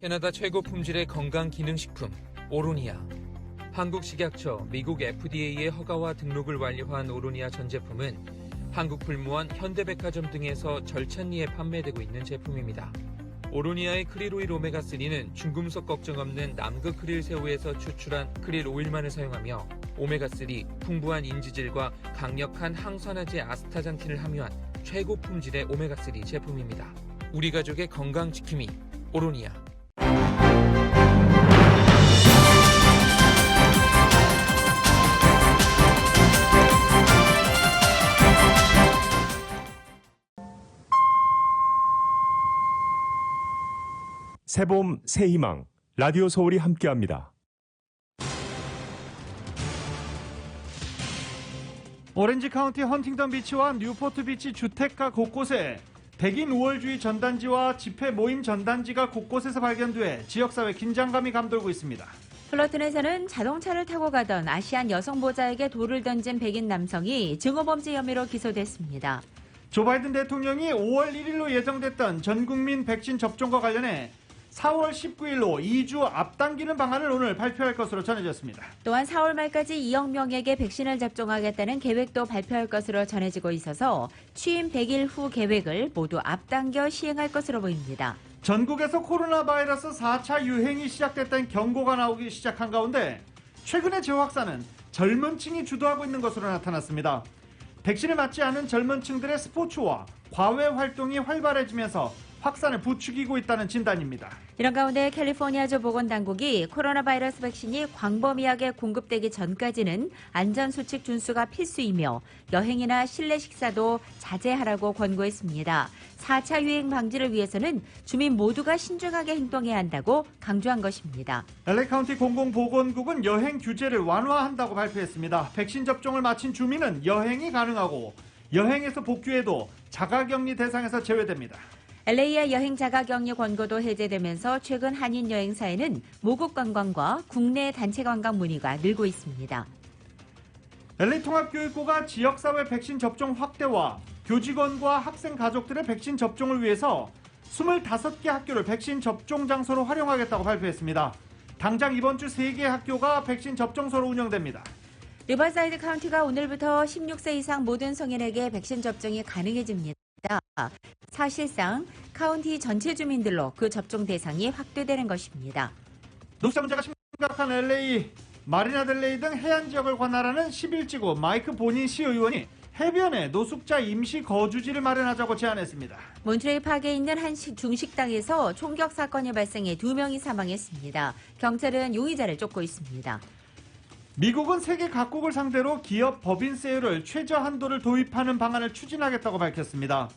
캐나다 최고 품질의 건강기능식품 오로니아. 한국식약처, 미국 FDA의 허가와 등록을 완료한 오로니아 전 제품은 한국 불무원, 현대백화점 등에서 절찬리에 판매되고 있는 제품입니다. 오로니아의 크릴오일 오메가3는 중금속 걱정 없는 남극 크릴 새우에서 추출한 크릴 오일만을 사용하며 오메가3, 풍부한 인지질과 강력한 항산화제 아스타잔틴을 함유한 최고 품질의 오메가3 제품입니다. 우리 가족의 건강 지킴이 오로니아. 새봄 새희망 라디오 서울이 함께합니다. 오렌지 카운티 헌팅턴 비치와 뉴포트 비치 주택가 곳곳에 백인 우월주의 전단지와 집회 모임 전단지가 곳곳에서 발견돼 지역사회 긴장감이 감돌고 있습니다. 플러튼에서는 자동차를 타고 가던 아시안 여성 보자에게 돌을 던진 백인 남성이 증오범죄 혐의로 기소됐습니다. 조 바이든 대통령이 5월 1일로 예정됐던 전국민 백신 접종과 관련해 4월 19일로 2주 앞당기는 방안을 오늘 발표할 것으로 전해졌습니다. 또한 4월 말까지 2억 명에게 백신을 접종하겠다는 계획도 발표할 것으로 전해지고 있어서 취임 100일 후 계획을 모두 앞당겨 시행할 것으로 보입니다. 전국에서 코로나 바이러스 4차 유행이 시작됐다는 경고가 나오기 시작한 가운데 최근의 재확산은 젊은 층이 주도하고 있는 것으로 나타났습니다. 백신을 맞지 않은 젊은 층들의 스포츠와 과외 활동이 활발해지면서 확산을 부추기고 있다는 진단입니다. 이런 가운데 캘리포니아주 보건당국이 코로나 바이러스 백신이 광범위하게 공급되기 전까지는 안전수칙 준수가 필수이며 여행이나 실내 식사도 자제하라고 권고했습니다. 4차 유행 방지를 위해서는 주민 모두가 신중하게 행동해야 한다고 강조한 것입니다. LA 카운티 공공보건국은 여행 규제를 완화한다고 발표했습니다. 백신 접종을 마친 주민은 여행이 가능하고 여행에서 복귀해도 자가격리 대상에서 제외됩니다. LA의 여행 자가격리 권고도 해제되면서 최근 한인 여행사에는 모국 관광과 국내 단체 관광 문의가 늘고 있습니다. LA 통합교육부가 지역사회 백신 접종 확대와 교직원과 학생 가족들의 백신 접종을 위해서 25개 학교를 백신 접종 장소로 활용하겠다고 발표했습니다. 당장 이번 주 3개 학교가 백신 접종소로 운영됩니다. 리버사이드 카운티가 오늘부터 16세 이상 모든 성인에게 백신 접종이 가능해집니다. 사실상 카운티 전체 주민들로 그 접종 대상이 확대되는 것입니다. 녹색 문제가 심각한 LA, 마리나델레이 등 해안 지역을 관할하는 11지구 마이크 보닌 시의원이 해변에 노숙자 임시 거주지를 마련하자고 제안했습니다. 몬트레이 파크에 있는 한 중식당에서 총격 사건이 발생해 2명이 사망했습니다. 경찰은 용의자를 쫓고 있습니다. 미국은 세계 각국을 상대로 기업 법인세율을 최저 한도를 도입하는 방안을 추진하겠다고 밝혔습니다.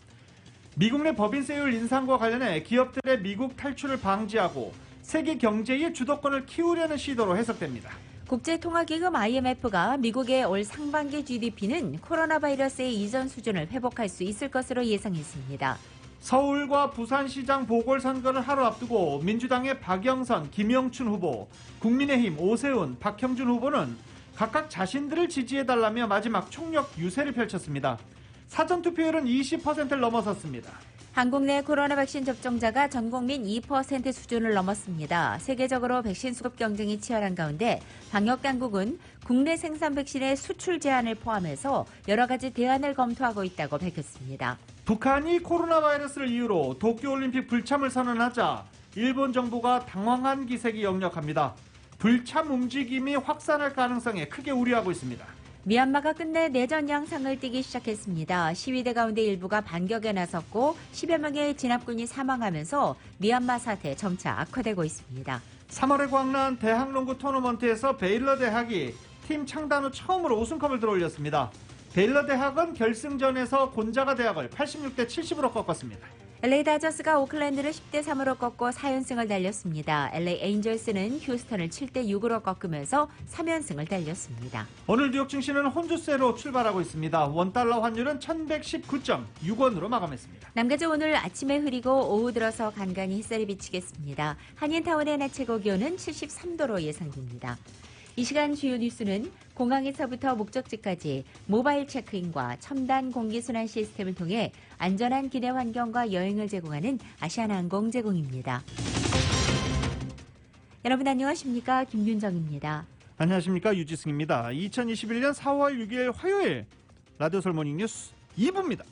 미국 내 법인세율 인상과 관련해 기업들의 미국 탈출을 방지하고 세계 경제의 주도권을 키우려는 시도로 해석됩니다. 국제통화기금 IMF가 미국의 올 상반기 GDP는 코로나 바이러스의 이전 수준을 회복할 수 있을 것으로 예상했습니다. 서울과 부산시장 보궐선거를 하루 앞두고 민주당의 박영선, 김영춘 후보, 국민의힘 오세훈, 박형준 후보는 각각 자신들을 지지해달라며 마지막 총력 유세를 펼쳤습니다. 사전투표율은 20%를 넘어섰습니다. 한국 내 코로나 백신 접종자가 전 국민 2% 수준을 넘었습니다. 세계적으로 백신 수급 경쟁이 치열한 가운데 방역당국은 국내 생산 백신의 수출 제한을 포함해서 여러 가지 대안을 검토하고 있다고 밝혔습니다. 북한이 코로나 바이러스를 이유로 도쿄올림픽 불참을 선언하자 일본 정부가 당황한 기색이 역력합니다. 불참 움직임이 확산할 가능성에 크게 우려하고 있습니다. 미얀마가 끝내 내전 양상을 띠기 시작했습니다. 시위대 가운데 일부가 반격에 나섰고 10여 명의 진압군이 사망하면서 미얀마 사태 점차 악화되고 있습니다. 3월에 광란 대학농구 토너먼트에서 베일러 대학이 팀 창단 후 처음으로 우승컵을 들어올렸습니다. 베일러 대학은 결승전에서 곤자가 대학을 86대 70으로 꺾었습니다. LA 다저스가 오클랜드를 10대 3으로 꺾고 4연승을 달렸습니다. LA 에인절스는 휴스턴을 7대 6으로 꺾으면서 3연승을 달렸습니다. 오늘 뉴욕 증시는 혼주세로 출발하고 있습니다. 원달러 환율은 1119.6원으로 마감했습니다. 남가주 오늘 아침에 흐리고 오후 들어서 간간히 햇살이 비치겠습니다. 한인타운의 낮 최고 기온은 73도로 예상됩니다. 이 시간 주요 뉴스는 공항에서부터 목적지까지 모바일 체크인과 첨단 공기순환 시스템을 통해 안전한 기내 환경과 여행을 제공하는 아시아나항공 제공입니다. 여러분 안녕하십니까? 김윤정입니다. 안녕하십니까? 유지승입니다. 2021년 4월 6일 화요일 라디오 설모닝 뉴스 2부입니다.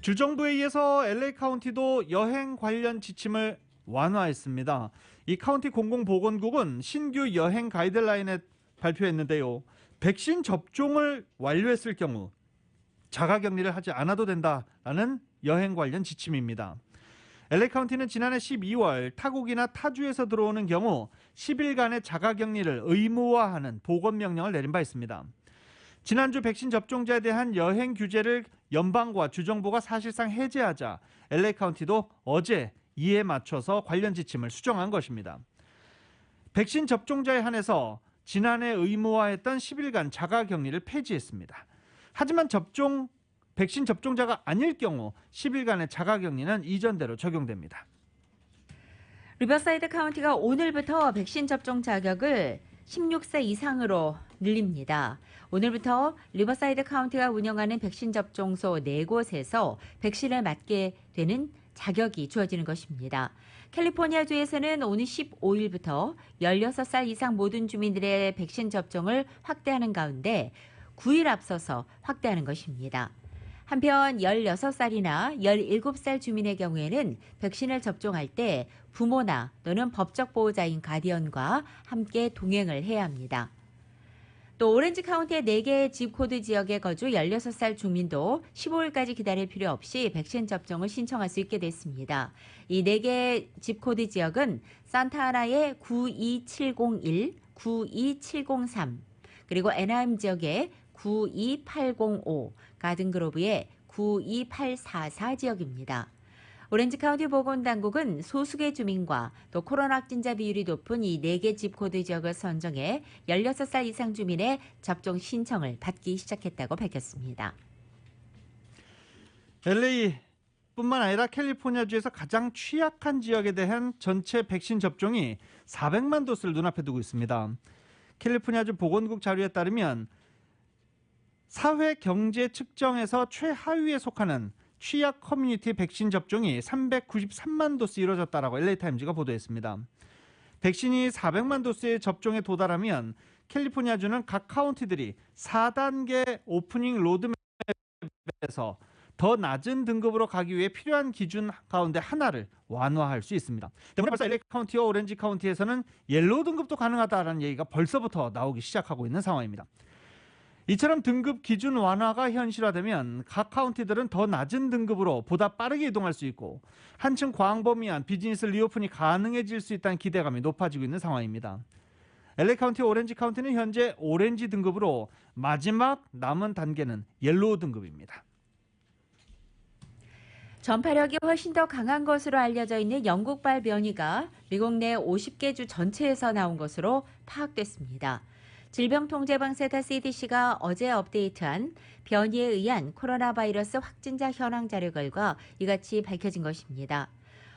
주정부에 의해서 LA 카운티도 여행 관련 지침을 완화했습니다. 이 카운티 공공보건국은 신규 여행 가이드라인을 발표했는데요. 백신 접종을 완료했을 경우 자가격리를 하지 않아도 된다라는 여행 관련 지침입니다. LA 카운티는 지난해 12월 타국이나 타주에서 들어오는 경우 10일간의 자가격리를 의무화하는 보건명령을 내린 바 있습니다. 지난주 백신 접종자에 대한 여행 규제를 연방과 주정부가 사실상 해제하자 LA 카운티도 어제 이에 맞춰서 관련 지침을 수정한 것입니다. 백신 접종자에 한해서 지난해 의무화했던 10일간 자가격리를 폐지했습니다. 하지만 백신 접종자가 아닐 경우 10일간의 자가격리는 이전대로 적용됩니다. 리버사이드 카운티가 오늘부터 백신 접종 자격을 16세 이상으로 늘립니다. 오늘부터 리버사이드 카운티가 운영하는 백신 접종소 4곳에서 백신을 맞게 되는 자격이 주어지는 것입니다. 캘리포니아주에서는 오늘 15일부터 16살 이상 모든 주민들의 백신 접종을 확대하는 가운데 9일 앞서서 확대하는 것입니다. 한편 16살이나 17살 주민의 경우에는 백신을 접종할 때 부모나 또는 법적 보호자인 가디언과 함께 동행을 해야 합니다. 또 오렌지 카운티의 4개의 집코드 지역에 거주 16살 주민도 15일까지 기다릴 필요 없이 백신 접종을 신청할 수 있게 됐습니다. 이 4개의 집코드 지역은 산타아나의 92701, 92703, 그리고 애나임 지역의 92805, 가든그로브의 92844 지역입니다. 오렌지 카운티 보건당국은 소수의 주민과 또 코로나 확진자 비율이 높은 이 4개 집코드 지역을 선정해 16살 이상 주민의 접종 신청을 받기 시작했다고 밝혔습니다. LA뿐만 아니라 캘리포니아주에서 가장 취약한 지역에 대한 전체 백신 접종이 400만 도스를 눈앞에 두고 있습니다. 캘리포니아주 보건국 자료에 따르면 사회 경제 측정에서 최하위에 속하는 취약 커뮤니티 백신 접종이 393만 도스 이루어졌다라고 LA타임즈가 보도했습니다. 백신이 400만 도스의 접종에 도달하면 캘리포니아주는 각 카운티들이 4단계 오프닝 로드맵에서 더 낮은 등급으로 가기 위해 필요한 기준 가운데 하나를 완화할 수 있습니다. 때문에 벌써 LA 카운티와 오렌지 카운티에서는 옐로우 등급도 가능하다라는 얘기가 벌써부터 나오기 시작하고 있는 상황입니다. 이처럼 등급 기준 완화가 현실화되면 각 카운티들은 더 낮은 등급으로 보다 빠르게 이동할 수 있고 한층 광범위한 비즈니스 리오픈이 가능해질 수 있다는 기대감이 높아지고 있는 상황입니다. LA 카운티, 오렌지 카운티는 현재 오렌지 등급으로 마지막 남은 단계는 옐로우 등급입니다. 전파력이 훨씬 더 강한 것으로 알려져 있는 영국발 변이가 미국 내 50개 주 전체에서 나온 것으로 파악됐습니다. 질병통제방센터 CDC가 어제 업데이트한 변이에 의한 코로나 바이러스 확진자 현황 자료 결과 이같이 밝혀진 것입니다.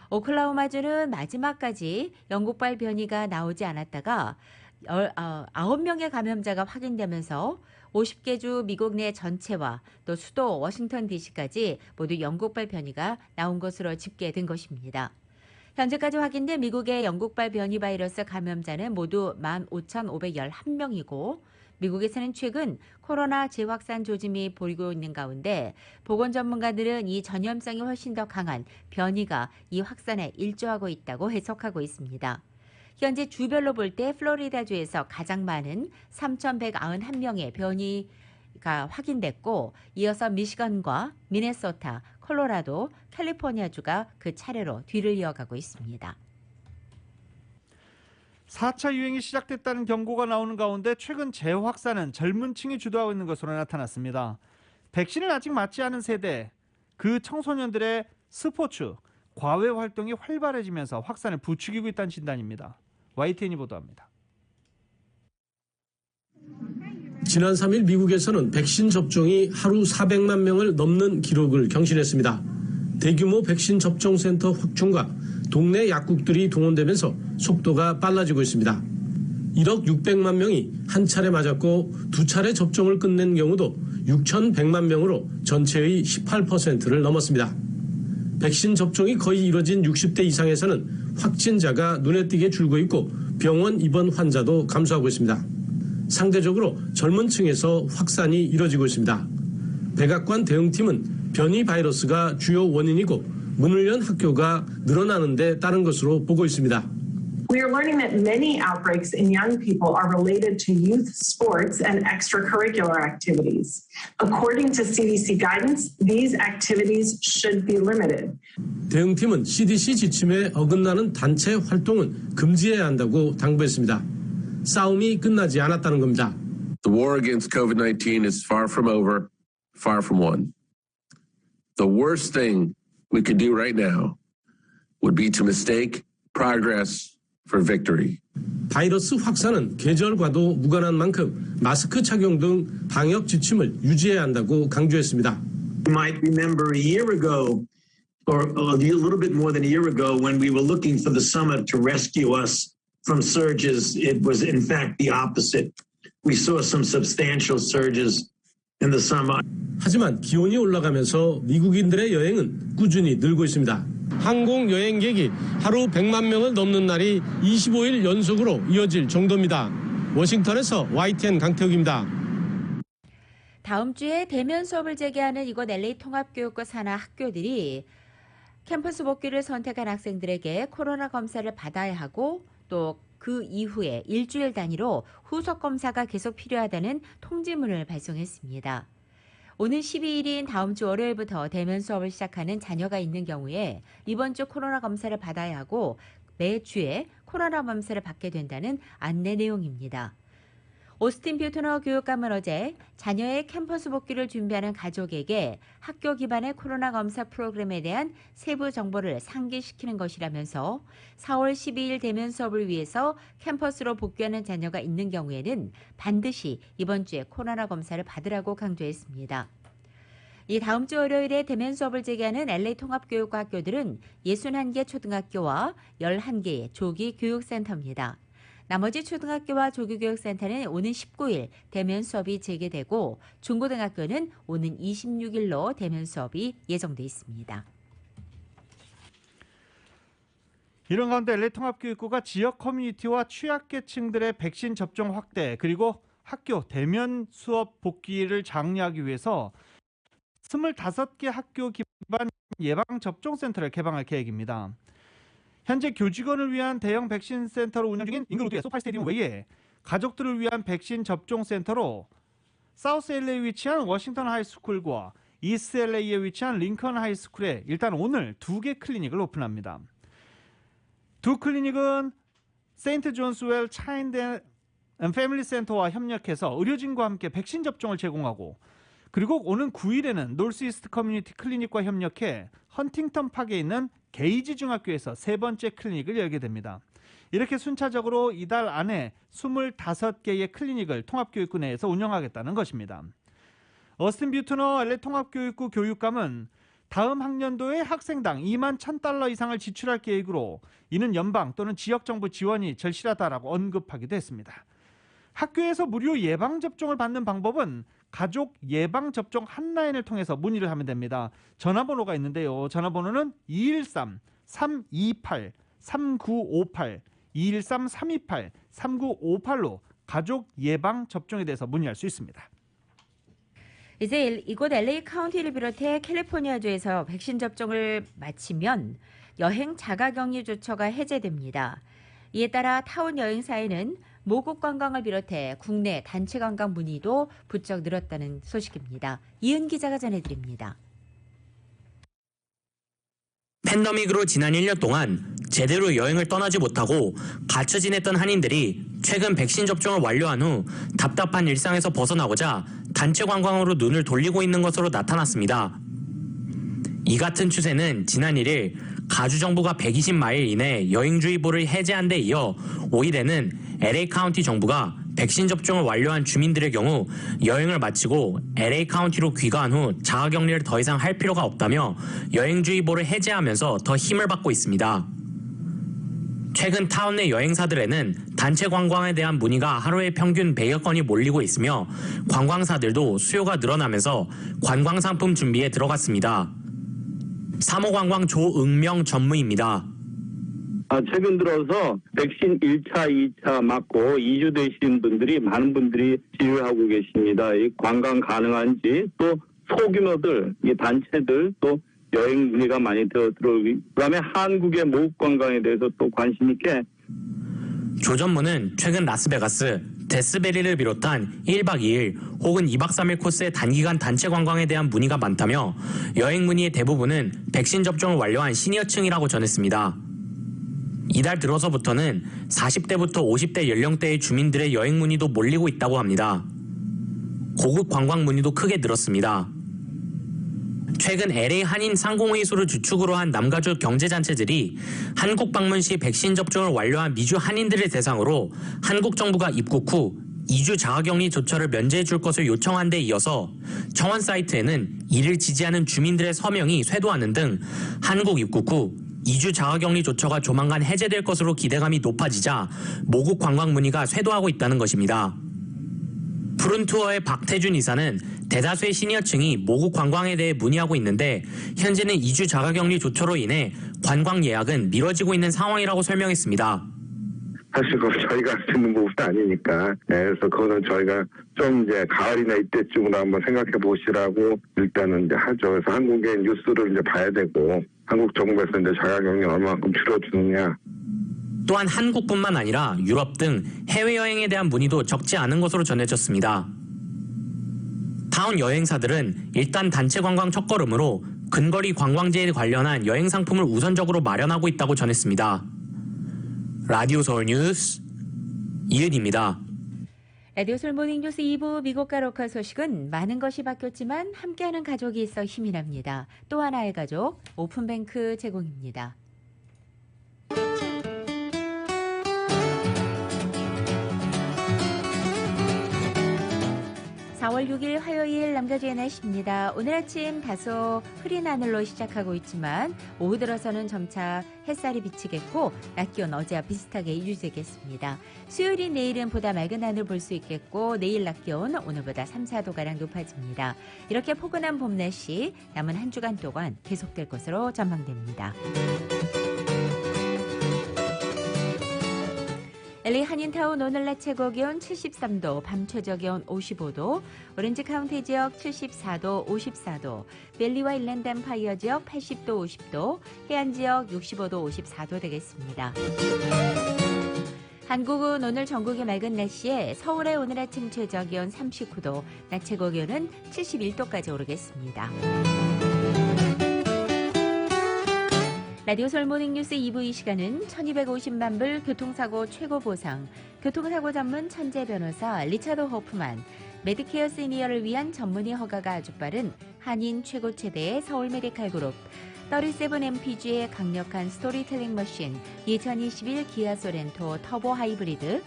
오클라호마주는 마지막까지 영국발 변이가 나오지 않았다가 9명의 감염자가 확인되면서 50개 주 미국 내 전체와 또 수도 워싱턴 DC까지 모두 영국발 변이가 나온 것으로 집계된 것입니다. 현재까지 확인된 미국의 영국발 변이 바이러스 감염자는 모두 15,511명이고 미국에서는 최근 코로나 재확산 조짐이 보이고 있는 가운데 보건 전문가들은 이 전염성이 훨씬 더 강한 변이가 이 확산에 일조하고 있다고 해석하고 있습니다. 현재 주별로 볼 때 플로리다주에서 가장 많은 3,191명의 변이가 확인됐고 이어서 미시건과 미네소타, 콜로라도, 캘리포니아주가 그 차례로 뒤를 이어가고 있습니다. 4차 유행이 시작됐다는 경고가 나오는 가운데 최근 재확산은 젊은 층이 주도하고 있는 것으로 나타났습니다. 백신을 아직 맞지 않은 세대, 그 청소년들의 스포츠, 과외 활동이 활발해지면서 확산을 부추기고 있다는 진단입니다. YTN이 보도합니다. 지난 3일 미국에서는 백신 접종이 하루 400만 명을 넘는 기록을 경신했습니다. 대규모 백신 접종 센터 확충과 동네 약국들이 동원되면서 속도가 빨라지고 있습니다. 1억 600만 명이 한 차례 맞았고 두 차례 접종을 끝낸 경우도 6,100만 명으로 전체의 18%를 넘었습니다. 백신 접종이 거의 이뤄진 60대 이상에서는 확진자가 눈에 띄게 줄고 있고 병원 입원 환자도 감소하고 있습니다. 상대적으로 젊은 층에서 확산이 이뤄지고 있습니다. 백악관 대응팀은 변이 바이러스가 주요 원인이고 문을 연 학교가 늘어나는 데 따른 것으로 보고 있습니다. We are learning that many outbreaks in young people are related to youth sports and extracurricular activities. According to CDC guidance, these activities should be limited. 대응팀은 CDC 지침에 어긋나는 단체 활동은 금지해야 한다고 당부했습니다. 싸움이 끝나지 않았다는 겁니다. The war against COVID-19 is far from over, far from won. The worst thing we could do right now would be to mistake progress for victory. 바이러스 확산은 계절과도 무관한 만큼 마스크 착용 등 방역 지침을 유지해야 한다고 강조했습니다. You might remember a year ago, or a little bit more than a year ago, when we were looking for the summer to rescue us from surges, it was in fact the opposite. We saw some substantial surges in the summer. 하지만 기온이 올라가면서 미국인들의 여행은 꾸준히 늘고 있습니다. 항공 여행객이 하루 100만 명을 넘는 날이 25일 연속으로 이어질 정도입니다. 워싱턴에서 YTN 강태욱입니다. 다음 주에 대면 수업을 재개하는 이곳 LA 통합교육과 산하 학교들이 캠퍼스 복귀를 선택한 학생들에게 코로나 검사를 받아야 하고 또 그 이후에 일주일 단위로 후속 검사가 계속 필요하다는 통지문을 발송했습니다. 오는 12일인 다음 주 월요일부터 대면 수업을 시작하는 자녀가 있는 경우에 이번 주 코로나 검사를 받아야 하고 매주에 코로나 검사를 받게 된다는 안내 내용입니다. 오스틴 뷰트너 교육감은 어제 자녀의 캠퍼스 복귀를 준비하는 가족에게 학교 기반의 코로나 검사 프로그램에 대한 세부 정보를 상기시키는 것이라면서 4월 12일 대면 수업을 위해서 캠퍼스로 복귀하는 자녀가 있는 경우에는 반드시 이번 주에 코로나 검사를 받으라고 강조했습니다. 이 다음 주 월요일에 대면 수업을 재개하는 LA 통합교육과 학교들은 61개 초등학교와 11개의 조기 교육센터입니다. 나머지 초등학교와 조기교육센터는 오는 19일 대면 수업이 재개되고 중고등학교는 오는 26일로 대면 수업이 예정돼 있습니다. 이런 가운데 LA 통합교육부가 지역 커뮤니티와 취약계층들의 백신 접종 확대 그리고 학교 대면 수업 복귀를 장려하기 위해서 25개 학교 기반 예방접종센터를 개방할 계획입니다. 현재 교직원을 위한 대형 백신 센터로 운영 중인 잉글우드의 소팔 스테디움 외에 가족들을 위한 백신 접종 센터로 사우스 LA에 위치한 워싱턴 하이스쿨과 이스트 LA에 위치한 링컨 하이스쿨에 일단 오늘 2개 클리닉을 오픈합니다. 두 클리닉은 세인트 존스웰 차일드 앤 패밀리 센터와 협력해서 의료진과 함께 백신 접종을 제공하고 그리고 오는 9일에는 노스이스트 커뮤니티 클리닉과 협력해 헌팅턴 파크에 있는 게이지 중학교에서 세 번째 클리닉을 열게 됩니다. 이렇게 순차적으로 이달 안에 25개의 클리닉을 통합교육부 내에서 운영하겠다는 것입니다. 어스틴 뷰트너 LA 통합교육부 교육감은 다음 학년도에 학생당 2만 $1,000 이상을 지출할 계획으로 이는 연방 또는 지역정부 지원이 절실하다라고 언급하기도 했습니다. 학교에서 무료 예방접종을 받는 방법은 가족 예방접종 한라인을 통해서 문의를 하면 됩니다. 전화번호가 있는데요. 전화번호는 213-328-3958, 213-328-3958로 가족 예방접종에 대해서 문의할 수 있습니다. 이제 이곳 LA 카운티를 비롯해 캘리포니아주에서 백신 접종을 마치면 여행 자가격리 조처가 해제됩니다. 이에 따라 타운 여행사에는 모국 관광을 비롯해 국내 단체 관광 문의도 부쩍 늘었다는 소식입니다. 이은 기자가 전해드립니다. 팬데믹으로 지난 1년 동안 제대로 여행을 떠나지 못하고 갇혀 지냈던 한인들이 최근 백신 접종을 완료한 후 답답한 일상에서 벗어나고자 단체 관광으로 눈을 돌리고 있는 것으로 나타났습니다. 이 같은 추세는 지난 1일 가주정부가 120마일 이내 여행주의보를 해제한 데 이어 5일에는 LA 카운티 정부가 백신 접종을 완료한 주민들의 경우 여행을 마치고 LA 카운티로 귀가한 후 자가격리를 더 이상 할 필요가 없다며 여행주의보를 해제하면서 더 힘을 받고 있습니다. 최근 타운 내 여행사들에는 단체 관광에 대한 문의가 하루에 평균 100여 건이 몰리고 있으며 관광사들도 수요가 늘어나면서 관광상품 준비에 들어갔습니다. 사모관광 조응명 전무입니다. 최근 들어서 백신 1차, 2차 맞고 2주 되신 분들이 많은 분들이 지휘하고 계십니다. 이 관광 가능한지 또 소규모들, 이 단체들 또 여행 문의가 많이 들어오기 그다음에 한국의 모국 관광에 대해서 또 관심 있게 조 전무는 최근 라스베가스, 데스베리를 비롯한 1박 2일 혹은 2박 3일 코스의 단기간 단체 관광에 대한 문의가 많다며 여행 문의의 대부분은 백신 접종을 완료한 시니어층이라고 전했습니다. 이달 들어서부터는 40대부터 50대 연령대의 주민들의 여행 문의도 몰리고 있다고 합니다. 고급 관광 문의도 크게 늘었습니다. 최근 LA 한인 상공회의소를 주축으로 한 남가주 경제단체들이 한국 방문 시 백신 접종을 완료한 미주 한인들을 대상으로 한국 정부가 입국 후 2주 자가격리 조처를 면제해 줄 것을 요청한 데 이어서 청원 사이트에는 이를 지지하는 주민들의 서명이 쇄도하는 등 한국 입국 후 2주 자가격리 조처가 조만간 해제될 것으로 기대감이 높아지자 모국 관광 문의가 쇄도하고 있다는 것입니다. 푸른투어의 박태준 이사는 대다수의 시니어층이 모국 관광에 대해 문의하고 있는데 현재는 2주 자가격리 조처로 인해 관광 예약은 미뤄지고 있는 상황이라고 설명했습니다. 사실 그건 저희가 할 수 있는 부분도 아니니까. 그래서 그거는 저희가 좀 이제 가을이나 이때쯤으로 한번 생각해 보시라고 일단은 이제 하죠. 그래서 한국의 뉴스를 이제 봐야 되고 한국 정부에서 이제 자가격리 얼마만큼 줄여주느냐. 또한 한국뿐만 아니라 유럽 등 해외여행에 대한 문의도 적지 않은 것으로 전해졌습니다. 타운 여행사들은 일단 단체 관광 첫걸음으로 근거리 관광지에 관련한 여행 상품을 우선적으로 마련하고 있다고 전했습니다. 라디오 서울 뉴스 이은입니다. 라디오 서울 모닝뉴스 2부 미국과 로컬 소식은 많은 것이 바뀌었지만 함께하는 가족이 있어 힘이 납니다. 또 하나의 가족 오픈뱅크 제공입니다. 4월 6일 화요일 남가주의 날씨입니다. 오늘 아침 다소 흐린 하늘로 시작하고 있지만 오후 들어서는 점차 햇살이 비치겠고 낮 기온 어제와 비슷하게 유지되겠습니다. 수요일인 내일은 보다 맑은 하늘 볼 수 있겠고 내일 낮 기온 오늘보다 3, 4도가량 높아집니다. 이렇게 포근한 봄 날씨 남은 한 주간 동안 계속될 것으로 전망됩니다. LA 한인타운 오늘 낮 최고 기온 73도, 밤 최저 기온 55도, 오렌지 카운티 지역 74도, 54도, 벨리와 일랜드 엠파이어 지역 80도, 50도, 해안 지역 65도, 54도 되겠습니다. 한국은 오늘 전국이 맑은 날씨에 서울의 오늘 아침 최저 기온 39도, 낮 최고 기온은 71도까지 오르겠습니다. 라디오 서울 모닝뉴스 2부 이 시간은 1250만 불 교통사고 최고 보상, 교통사고 전문 천재 변호사 리처드 호프만, 메디케어 시니어를 위한 전문의 허가가 아주 빠른 한인 최고 최대의 서울 메디칼 그룹, 37MPG의 강력한 스토리텔링 머신, 2021 기아 소렌토 터보 하이브리드,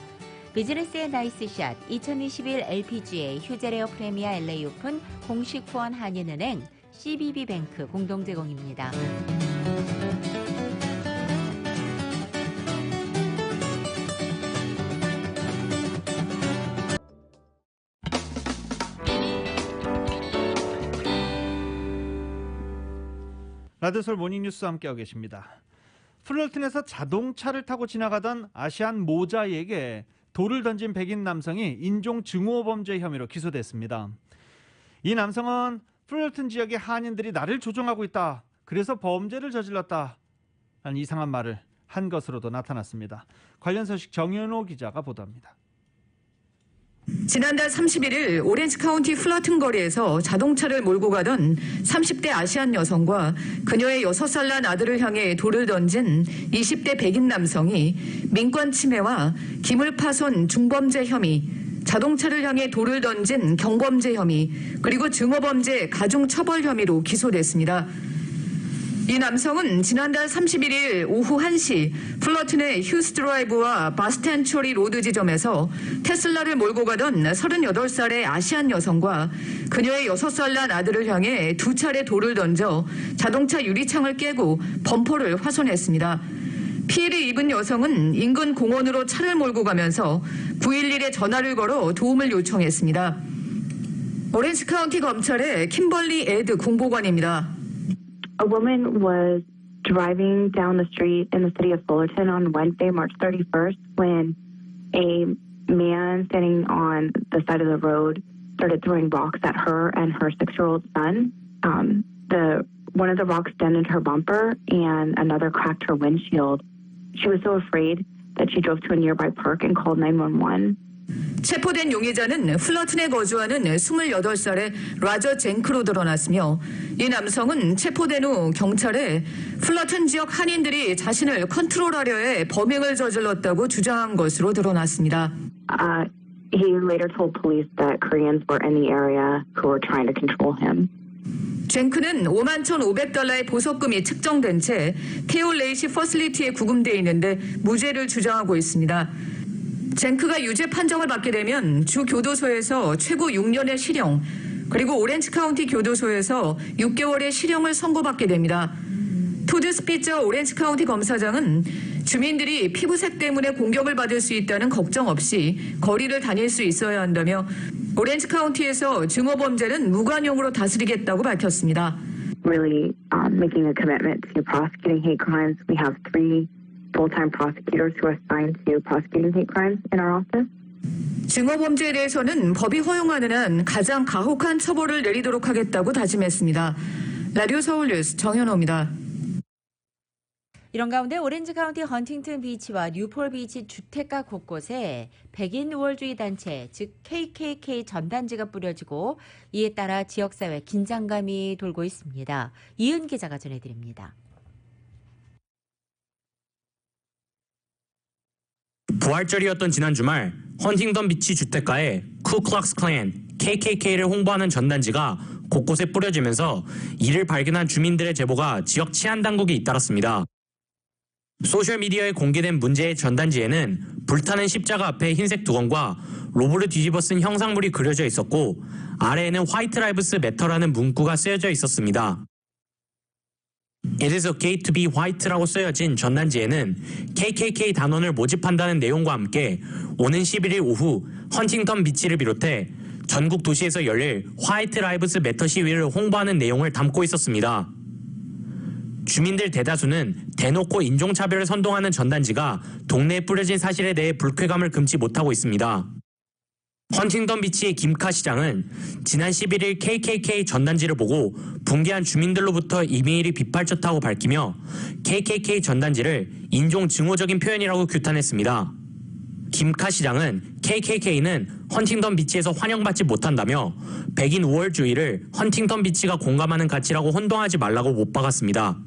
비즈니스의 나이스샷, 2021 LPGA 휴제레어 프레미아 LA 오픈 공식 후원 한인은행, CBB뱅크 공동 제공입니다. 라디오 서울 모닝뉴스 함께하고 계십니다. 플러튼에서 자동차를 타고 지나가던 아시안 모자에게 돌을 던진 백인 남성이 인종 증오 범죄 혐의로 기소됐습니다. 이 남성은 플러튼 지역의 한인들이 나를 조종하고 있다, 그래서 범죄를 저질렀다 라는 이상한 말을 한 것으로도 나타났습니다. 관련 소식 정연호 기자가 보도합니다. 지난달 31일 오렌지 카운티 플러튼 거리에서 자동차를 몰고 가던 30대 아시안 여성과 그녀의 6살 난 아들을 향해 돌을 던진 20대 백인 남성이 민권 침해와 기물 파손 중범죄 혐의, 자동차를 향해 돌을 던진 경범죄 혐의, 그리고 증오범죄 가중처벌 혐의로 기소됐습니다. 이 남성은 지난달 31일 오후 1시 플러튼의 휴스 드라이브와 바스텐초리 로드 지점에서 테슬라를 몰고 가던 38살의 아시안 여성과 그녀의 6살 난 아들을 향해 2차례 돌을 던져 자동차 유리창을 깨고 범퍼를 화손했습니다. 피해를 입은 여성은 인근 공원으로 차를 몰고 가면서 911에 전화를 걸어 도움을 요청했습니다. 오렌지 카운티 검찰의 킴벌리 에드 공보관입니다. A woman was driving down the street in the city of Fullerton on Wednesday, March 31st, when a man standing on the side of the road started throwing rocks at her and her 6-year-old son. One of the rocks dented her bumper and another cracked her windshield. She was so afraid that she drove to a nearby park and called 911. 체포된 용의자는 플러튼에 거주하는 28살의 라저 젠크로 드러났으며 이 남성은 체포된 후 경찰에 플러튼 지역 한인들이 자신을 컨트롤하려 해 범행을 저질렀다고 주장한 것으로 드러났습니다. He later told police that Koreans were in the area who were trying to control him. 젠크는 51,500달러의 보석금이 측정된 채 테오 레이시 퍼슬리티에 구금되어 있는데 무죄를 주장하고 있습니다. 젠크가 유죄 판정을 받게 되면 주 교도소에서 최고 6년의 실형, 그리고 오렌지 카운티 교도소에서 6개월의 실형을 선고받게 됩니다. 토드 스피처 오렌지 카운티 검사장은 주민들이 피부색 때문에 공격을 받을 수 있다는 걱정 없이 거리를 다닐 수 있어야 한다며 오렌지 카운티에서 증오 범죄는 무관용으로 다스리겠다고 밝혔습니다. Really making a commitment to prosecuting hate crimes. We have 3 full-time prosecutors who are assigned to prosecuting hate crimes in our office. 증오 범죄에 대해서는 법이 허용하는 한 가장 가혹한 처벌을 내리도록 하겠다고 다짐했습니다. 라디오 서울 뉴스 정현호입니다. 이런 가운데 오렌지 카운티 헌팅턴 비치와 뉴폴 비치 주택가 곳곳에 백인 우월주의 단체, 즉 KKK 전단지가 뿌려지고 이에 따라 지역사회 긴장감이 돌고 있습니다. 이은 기자가 전해드립니다. 부활절이었던 지난 주말 헌팅턴 비치 주택가에 쿠클럭스 클랜, KKK를 홍보하는 전단지가 곳곳에 뿌려지면서 이를 발견한 주민들의 제보가 지역 치안당국에 잇따랐습니다. 소셜미디어에 공개된 문제의 전단지에는 불타는 십자가 앞에 흰색 두건과 로브를 뒤집어 쓴 형상물이 그려져 있었고 아래에는 화이트 라이브스 매터라는 문구가 쓰여져 있었습니다. It is okay to be white라고 쓰여진 전단지에는 KKK 단원을 모집한다는 내용과 함께 오는 11일 오후 헌팅턴 비치를 비롯해 전국 도시에서 열릴 화이트 라이브스 매터 시위를 홍보하는 내용을 담고 있었습니다. 주민들 대다수는 대놓고 인종차별을 선동하는 전단지가 동네에 뿌려진 사실에 대해 불쾌감을 금치 못하고 있습니다. 헌팅턴 비치의 김카 시장은 지난 11일 KKK 전단지를 보고 붕괴한 주민들로부터 이메일이 빗발쳤다고 밝히며 KKK 전단지를 인종 증오적인 표현이라고 규탄했습니다. 김카 시장은 KKK는 헌팅턴 비치에서 환영받지 못한다며 백인 우월주의를 헌팅턴 비치가 공감하는 가치라고 혼동하지 말라고 못 박았습니다.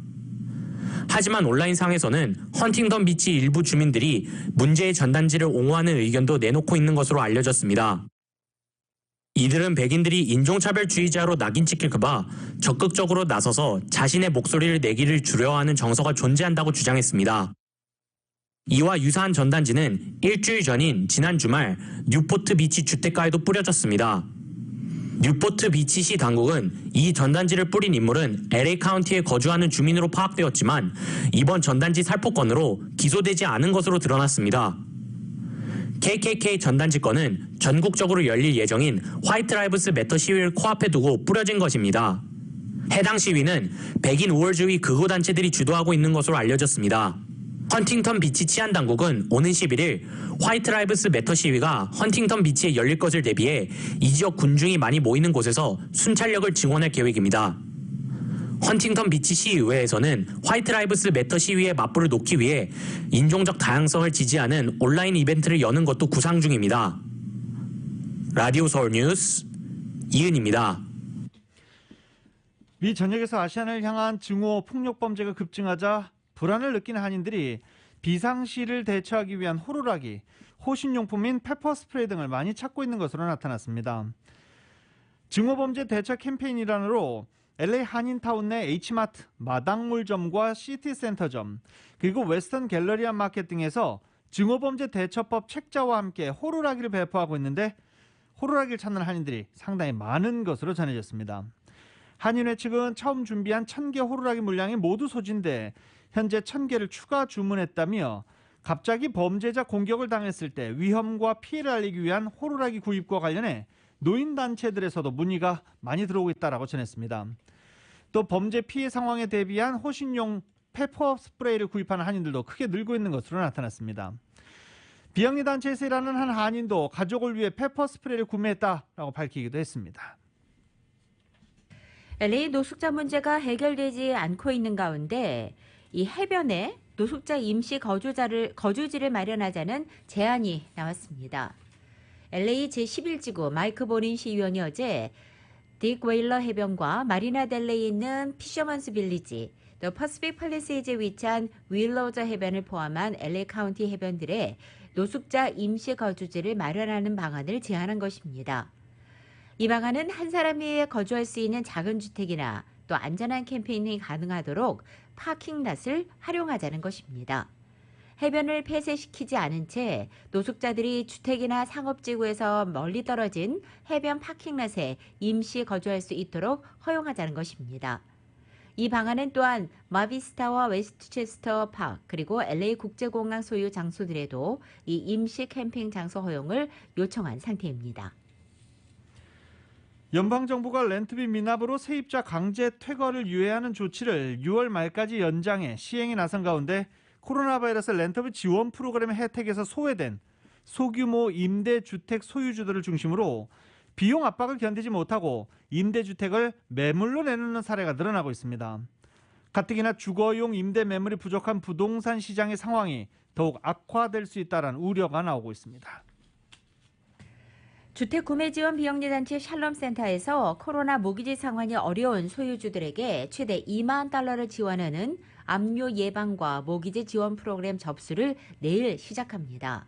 하지만 온라인상에서는 헌팅턴 비치 일부 주민들이 문제의 전단지를 옹호하는 의견도 내놓고 있는 것으로 알려졌습니다. 이들은 백인들이 인종차별주의자로 낙인 찍힐까봐 적극적으로 나서서 자신의 목소리를 내기를 두려워하는 정서가 존재한다고 주장했습니다. 이와 유사한 전단지는 일주일 전인 지난 주말 뉴포트 비치 주택가에도 뿌려졌습니다. 뉴포트 비치시 당국은 이 전단지를 뿌린 인물은 LA 카운티에 거주하는 주민으로 파악되었지만 이번 전단지 살포 건으로 기소되지 않은 것으로 드러났습니다. KKK 전단지 건은 전국적으로 열릴 예정인 화이트 라이브스 매터 시위를 코앞에 두고 뿌려진 것입니다. 해당 시위는 백인 우월주의 극우단체들이 주도하고 있는 것으로 알려졌습니다. 헌팅턴 비치 치안당국은 오는 11일 화이트 라이브스 매터 시위가 헌팅턴 비치에 열릴 것을 대비해 이 지역 군중이 많이 모이는 곳에서 순찰력을 증원할 계획입니다. 헌팅턴 비치 시의회에서는 화이트 라이브스 매터 시위에 맞불을 놓기 위해 인종적 다양성을 지지하는 온라인 이벤트를 여는 것도 구상 중입니다. 라디오 서울 뉴스 이은입니다. 미 전역에서 아시안을 향한 증오 폭력 범죄가 급증하자 불안을 느끼는 한인들이 비상시를 대처하기 위한 호루라기, 호신용품인 페퍼스프레이 등을 많이 찾고 있는 것으로 나타났습니다. 증오범죄 대처 캠페인 일환으로 LA 한인타운 내 H마트, 마당물점과 시티센터점, 그리고 웨스턴 갤러리아 마켓 등에서 증오범죄 대처법 책자와 함께 호루라기를 배포하고 있는데 호루라기를 찾는 한인들이 상당히 많은 것으로 전해졌습니다. 한인회 측은 처음 준비한 1000개 호루라기 물량이 모두 소진돼 현재 1000개를 추가 주문했다며 갑자기 범죄자 공격을 당했을 때 위험과 피해를 알리기 위한 호루라기 구입과 관련해 노인단체들에서도 문의가 많이 들어오고 있다고 전했습니다. 또 범죄 피해 상황에 대비한 호신용 페퍼 스프레이를 구입하는 한인들도 크게 늘고 있는 것으로 나타났습니다. 비영리 단체에서 일하는 한 한인도 가족을 위해 페퍼 스프레이를 구매했다라고 밝히기도 했습니다. LA 노숙자 문제가 해결되지 않고 있는 가운데 이 해변에 노숙자 임시 거주지를 마련하자는 제안이 나왔습니다. LA 제11지구 마이크 보린 시의원이 어제 딕 웨일러 해변과 마리나 델레이에 있는 피셔먼스 빌리지, 또 퍼시픽 팔리세이즈에 위치한 윌로저 해변을 포함한 LA 카운티 해변들에 노숙자 임시 거주지를 마련하는 방안을 제안한 것입니다. 이 방안은 한 사람이 거주할 수 있는 작은 주택이나 또 안전한 캠페인이 가능하도록 파킹랏을 활용하자는 것입니다. 해변을 폐쇄시키지 않은 채 노숙자들이 주택이나 상업지구에서 멀리 떨어진 해변 파킹랏에 임시 거주할 수 있도록 허용하자는 것입니다. 이 방안은 또한 마비스타와 웨스트체스터 파크 그리고 LA 국제공항 소유 장소들에도 이 임시 캠핑 장소 허용을 요청한 상태입니다. 연방정부가 렌트비 미납으로 세입자 강제 퇴거를 유예하는 조치를 6월 말까지 연장해 시행에 나선 가운데 코로나 바이러스 렌터비 지원 프로그램의 혜택에서 소외된 소규모 임대주택 소유주들을 중심으로 비용 압박을 견디지 못하고 임대주택을 매물로 내놓는 사례가 늘어나고 있습니다. 가뜩이나 주거용 임대 매물이 부족한 부동산 시장의 상황이 더욱 악화될 수 있다는 우려가 나오고 있습니다. 주택구매지원 비영리단체 샬롬센터에서 코로나 모기지 상환이 어려운 소유주들에게 최대 2만 달러를 지원하는 압류 예방과 모기지 지원 프로그램 접수를 내일 시작합니다.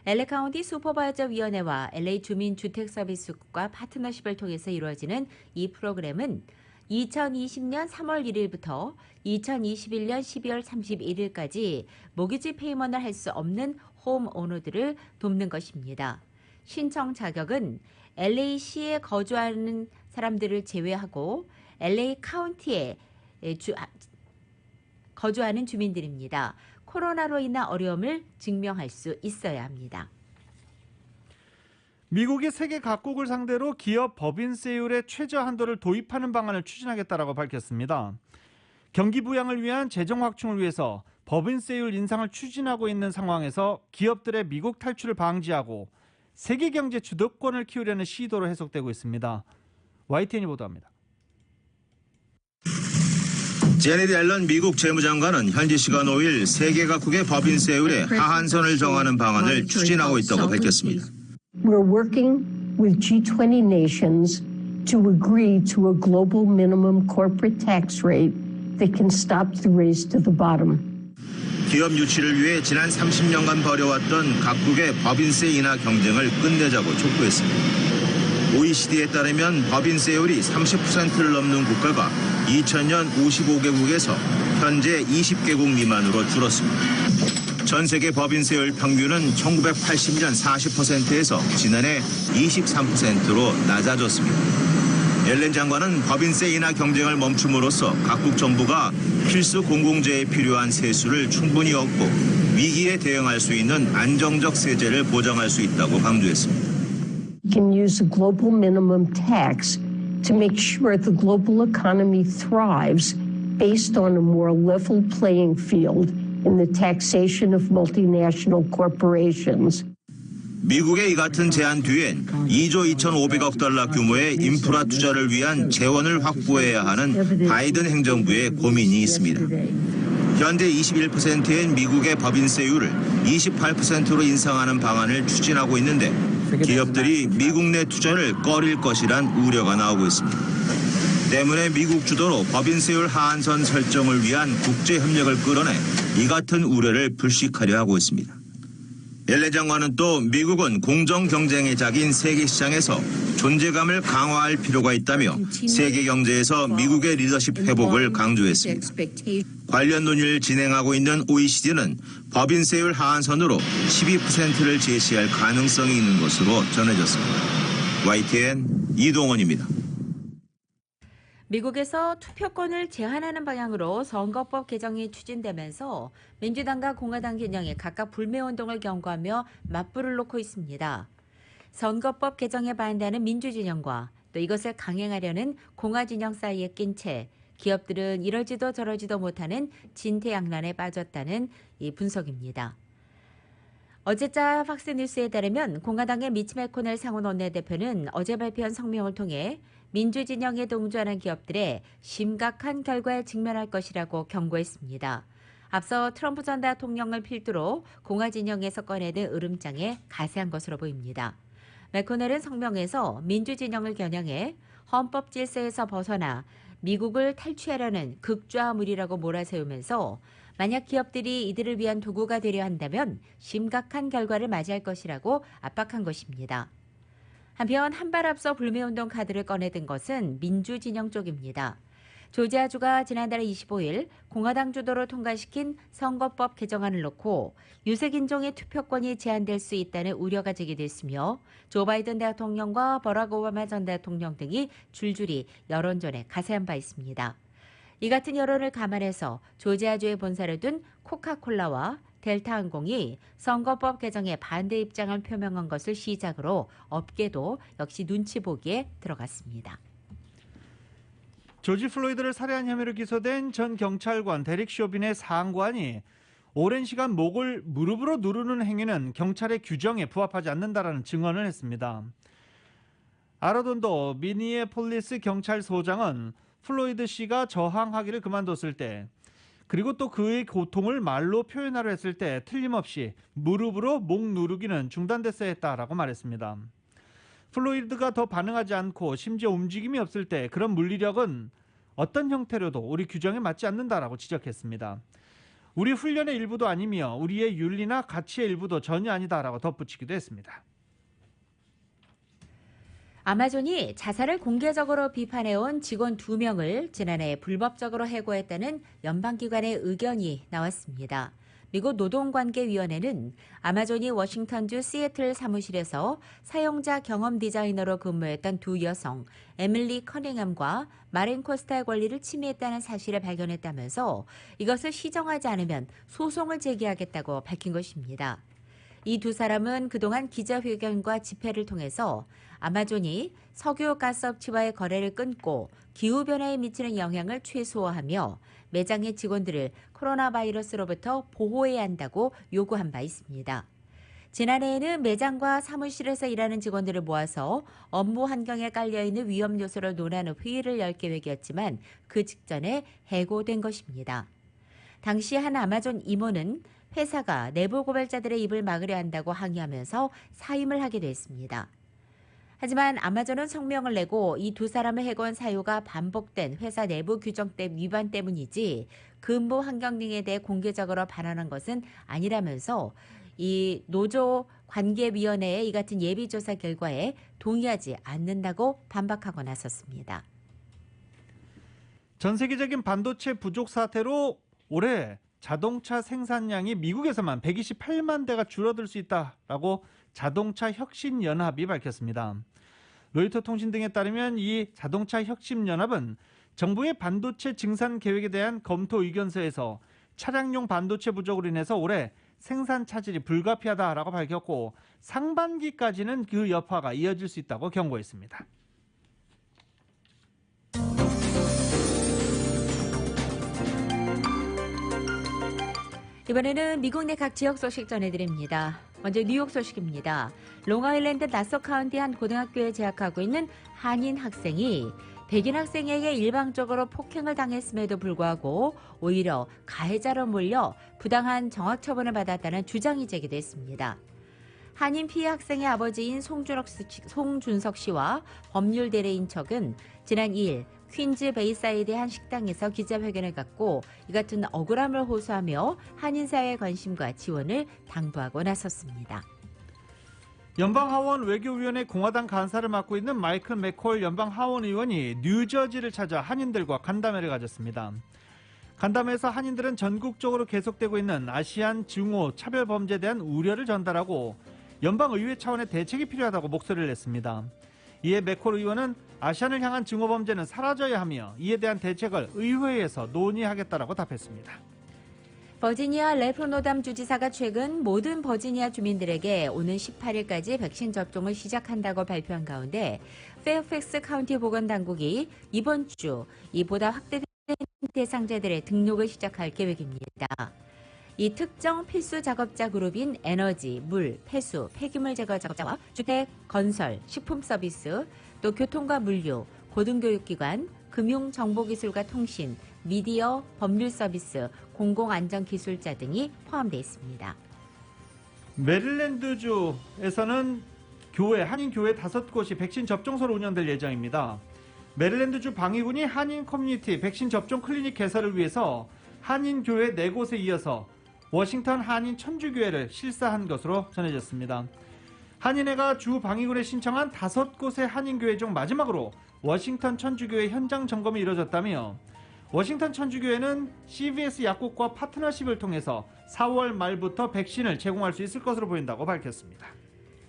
LA 카운티 슈퍼바이저 위원회와 LA 주민주택서비스국과 파트너십을 통해서 이루어지는 이 프로그램은 2020년 3월 1일부터 2021년 12월 31일까지 모기지 페이먼을 할 수 없는 홈오너들을 돕는 것입니다. 신청 자격은 LA시에 거주하는 사람들을 제외하고 LA 카운티에 거주하는 주민들입니다. 코로나로 인한 어려움을 증명할 수 있어야 합니다. 미국이 세계 각국을 상대로 기업 법인세율의 최저 한도를 도입하는 방안을 추진하겠다라고 밝혔습니다. 경기 부양을 위한 재정 확충을 위해서 법인세율 인상을 추진하고 있는 상황에서 기업들의 미국 탈출을 방지하고 세계 경제 주도권을 키우려는 시도로 해석되고 있습니다. YTN이 보도합니다. 제네디 앨런 미국 재무장관은 현지 시간 5일 세계 각국의 법인세율의 하한선을 정하는 방안을 추진하고 있다고 밝혔습니다. We're working with G20 nations to agree to a global minimum corporate tax rate that can stop the race to the bottom. 기업 유치를 위해 지난 30년간 벌여왔던 각국의 법인세 인하 경쟁을 끝내자고 촉구했습니다. OECD에 따르면 법인세율이 30%를 넘는 국가가 2000년 55개국에서 현재 20개국 미만으로 줄었습니다. 전 세계 법인세율 평균은 1980년 40%에서 지난해 23%로 낮아졌습니다. 옐렌 장관은 법인세 인하 경쟁을 멈춤으로써 각국 정부가 필수 공공재에 필요한 세수를 충분히 얻고 위기에 대응할 수 있는 안정적 세제를 보장할 수 있다고 강조했습니다. Can use a global minimum tax to make sure the global economy thrives based on a more level playing field in the taxation of multinational corporations. 미국의 이 같은 제안 뒤엔 2조 2,500억 달러 규모의 인프라 투자를 위한 재원을 확보해야 하는 바이든 행정부의 고민이 있습니다. 현재 21%인 미국의 법인세율을 28%로 인상하는 방안을 추진하고 있는데 기업들이 미국 내 투자를 꺼릴 것이란 우려가 나오고 있습니다. 때문에 미국 주도로 법인세율 하한선 설정을 위한 국제협력을 끌어내 이 같은 우려를 불식하려 하고 있습니다. 옐렌 장관은 또 미국은 공정 경쟁의 장인 세계 시장에서 존재감을 강화할 필요가 있다며 세계 경제에서 미국의 리더십 회복을 강조했습니다. 관련 논의를 진행하고 있는 OECD는 법인세율 하한선으로 12%를 제시할 가능성이 있는 것으로 전해졌습니다. YTN 이동원입니다. 미국에서 투표권을 제한하는 방향으로 선거법 개정이 추진되면서 민주당과 공화당 진영이 각각 불매운동을 경고하며 맞불을 놓고 있습니다. 선거법 개정에 반대하는 민주진영과 또 이것을 강행하려는 공화진영 사이에 낀 채 기업들은 이러지도 저러지도 못하는 진퇴양난에 빠졌다는 이 분석입니다. 어제자 팍스뉴스에 따르면 공화당의 미치 매코넬 상원 원내대표는 어제 발표한 성명을 통해 민주진영에 동조하는 기업들의 심각한 결과에 직면할 것이라고 경고했습니다. 앞서 트럼프 전 대통령을 필두로 공화진영에서 꺼내든 으름장에 가세한 것으로 보입니다. 매코넬은 성명에서 민주진영을 겨냥해 헌법 질서에서 벗어나 미국을 탈취하려는 극좌무리라고 몰아세우면서 만약 기업들이 이들을 위한 도구가 되려 한다면 심각한 결과를 맞이할 것이라고 압박한 것입니다. 한편 한 발 앞서 불매운동 카드를 꺼내든 것은 민주진영 쪽입니다. 조지아주가 지난달 25일 공화당 주도로 통과시킨 선거법 개정안을 놓고 유색인종의 투표권이 제한될 수 있다는 우려가 제기됐으며 조 바이든 대통령과 버락 오바마 전 대통령 등이 줄줄이 여론전에 가세한 바 있습니다. 이 같은 여론을 감안해서 조지아주에 본사를 둔 코카콜라와 델타항공이 선거법 개정에 반대 입장을 표명한 것을 시작으로 업계도 역시 눈치 보기에 들어갔습니다. 조지 플로이드를 살해한 혐의로 기소된 전 경찰관 데릭 쇼빈의 사안관이 오랜 시간 목을 무릎으로 누르는 행위는 경찰의 규정에 부합하지 않는다라는 증언을 했습니다. 아라돈도 미니애폴리스 경찰서장은 플로이드 씨가 저항하기를 그만뒀을 때 그리고 또 그의 고통을 말로 표현하려 했을 때 틀림없이 무릎으로 목 누르기는 중단됐어야 했다라고 말했습니다. 플로이드가 더 반응하지 않고 심지어 움직임이 없을 때 그런 물리력은 어떤 형태로도 우리 규정에 맞지 않는다라고 지적했습니다. 우리 훈련의 일부도 아니며 우리의 윤리나 가치의 일부도 전혀 아니다라고 덧붙이기도 했습니다. 아마존이 자살을 공개적으로 비판해온 직원 2명을 지난해 불법적으로 해고했다는 연방기관의 의견이 나왔습니다. 미국 노동관계위원회는 아마존이 워싱턴주 시애틀 사무실에서 사용자 경험 디자이너로 근무했던 2 여성, 에밀리 커닝ham과 마린 코스타의 권리를 침해했다는 사실을 발견했다면서 이것을 시정하지 않으면 소송을 제기하겠다고 밝힌 것입니다. 이 2 사람은 그동안 기자회견과 집회를 통해서 아마존이 석유 가스업체와의 거래를 끊고 기후변화에 미치는 영향을 최소화하며 매장의 직원들을 코로나 바이러스로부터 보호해야 한다고 요구한 바 있습니다. 지난해에는 매장과 사무실에서 일하는 직원들을 모아서 업무 환경에 깔려있는 위험 요소를 논하는 회의를 열 계획이었지만 그 직전에 해고된 것입니다. 당시 한 아마존 임원은 회사가 내부 고발자들의 입을 막으려 한다고 항의하면서 사임을 하게 됐습니다. 하지만 아마존은 성명을 내고 이 2 사람을 해고한 사유가 반복된 회사 내부 규정 위반 때문이지 근무 환경 등에 대해 공개적으로 반환한 것은 아니라면서 이 노조 관계위원회의 이 같은 예비조사 결과에 동의하지 않는다고 반박하고 나섰습니다. 전 세계적인 반도체 부족 사태로 올해 자동차 생산량이 미국에서만 128만 대가 줄어들 수 있다라고 자동차 혁신연합이 밝혔습니다. 로이터 통신 등에 따르면 이 자동차 혁신연합은 정부의 반도체 증산 계획에 대한 검토 의견서에서 차량용 반도체 부족으로 인해서 올해 생산 차질이 불가피하다라고 밝혔고 상반기까지는 그 여파가 이어질 수 있다고 경고했습니다. 이번에는 미국 내 각 지역 소식 전해드립니다. 먼저 뉴욕 소식입니다. 롱아일랜드 나소 카운티 한 고등학교에 재학하고 있는 한인 학생이 백인 학생에게 일방적으로 폭행을 당했음에도 불구하고 오히려 가해자로 몰려 부당한 정학 처분을 받았다는 주장이 제기됐습니다. 한인 피해 학생의 아버지인 송준석 씨와 법률 대리인 척은 지난 2일 퀸즈 베이사이드의 한 식당에서 기자회견을 갖고 이 같은 억울함을 호소하며 한인사회의 관심과 지원을 당부하고 나섰습니다. 연방하원 외교위원회 공화당 간사를 맡고 있는 마이클 맥콜 연방하원 의원이 뉴저지를 찾아 한인들과 간담회를 가졌습니다. 간담회에서 한인들은 전국적으로 계속되고 있는 아시안 증오 차별 범죄에 대한 우려를 전달하고 연방의회 차원의 대책이 필요하다고 목소리를 냈습니다. 이에 맥콜 의원은 아시안을 향한 증오 범죄는 사라져야 하며 이에 대한 대책을 의회에서 논의하겠다라고 답했습니다. 버지니아 레프노담 주지사가 최근 모든 버지니아 주민들에게 오는 18일까지 백신 접종을 시작한다고 발표한 가운데 페어팩스 카운티 보건당국이 이번 주 이보다 확대된 대상자들의 등록을 시작할 계획입니다. 이 특정 필수 작업자 그룹인 에너지, 물, 폐수, 폐기물 제거 작업자와 주택, 건설, 식품 서비스, 또 교통과 물류, 고등교육기관, 금융, 정보기술과 통신, 미디어, 법률 서비스, 공공안전기술자 등이 포함되어 있습니다. 메릴랜드주에서는 한인교회 5곳이 백신 접종소로 운영될 예정입니다. 메릴랜드주 방위군이 한인 커뮤니티 백신 접종 클리닉 개설을 위해서 한인교회 4곳에 이어서 워싱턴 한인 천주교회를 실사한 것으로 전해졌습니다. 한인회가 주 방위군에 신청한 5곳의 한인교회 중 마지막으로 워싱턴 천주교회 현장 점검이 이뤄졌다며 워싱턴 천주교회는 CVS 약국과 파트너십을 통해서 4월 말부터 백신을 제공할 수 있을 것으로 보인다고 밝혔습니다.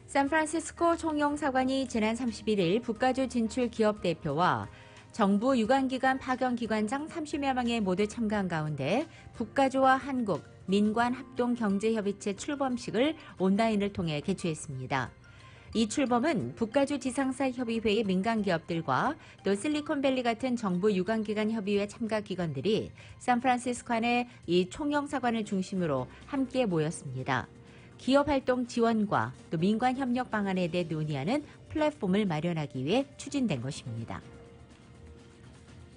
샌프란시스코 총영사관이 지난 31일 북가주 진출 기업 대표와 정부 유관기관 파견기관장 30여 명이 모두 참가한 가운데 북가주와 한국 민관합동경제협의체 출범식을 온라인을 통해 개최했습니다. 이 출범은 북가주 지상사협의회의 민간기업들과 또 실리콘밸리 같은 정부 유관기관 협의회 참가기관들이 샌프란시스코 안에 이 총영사관을 중심으로 함께 모였습니다. 기업활동 지원과 또 민관협력 방안에 대해 논의하는 플랫폼을 마련하기 위해 추진된 것입니다.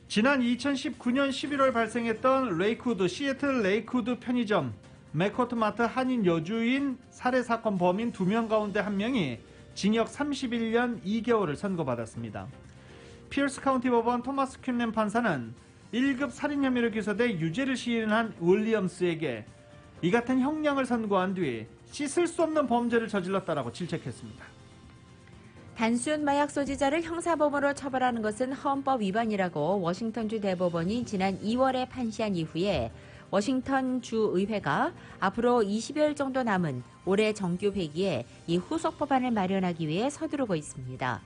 지난 2019년 11월 발생했던 시애틀 레이크우드 편의점 맥코트마트 한인 여주인 살해 사건 범인 2명 가운데 1명이 징역 31년 2개월을 선고받았습니다. 피어스 카운티 법원 토마스 퀸렌 판사는 1급 살인 혐의로 기소돼 유죄를 시인한 윌리엄스에게 이 같은 형량을 선고한 뒤 씻을 수 없는 범죄를 저질렀다라고 질책했습니다. 단순 마약 소지자를 형사범으로 처벌하는 것은 헌법 위반이라고 워싱턴주 대법원이 지난 2월에 판시한 이후에 워싱턴주 의회가 앞으로 20여일 정도 남은 올해 정규 회기에 이 후속 법안을 마련하기 위해 서두르고 있습니다.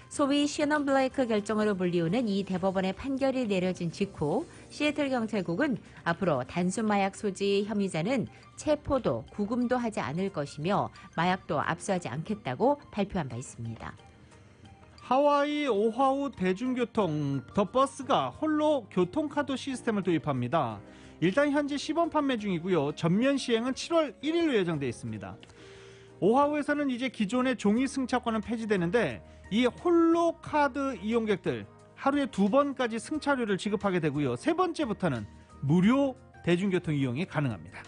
소위 셔넌 블레이크 결정으로 불리우는 이 대법원의 판결이 내려진 직후 시애틀 경찰국은 앞으로 단순 마약 소지 혐의자는 체포도 구금도 하지 않을 것이며 마약도 압수하지 않겠다고 발표한 바 있습니다. 하와이 오하우 대중교통 더 버스가 홀로 교통카드 시스템을 도입합니다. 일단 현재 시범 판매 중이고요. 전면 시행은 7월 1일로 예정되어 있습니다. 오하우에서는 이제 기존의 종이 승차권은 폐지되는데 이 홀로 카드 이용객들 하루에 2번까지 승차료를 지급하게 되고요. 3번째부터는 무료 대중교통 이용이 가능합니다.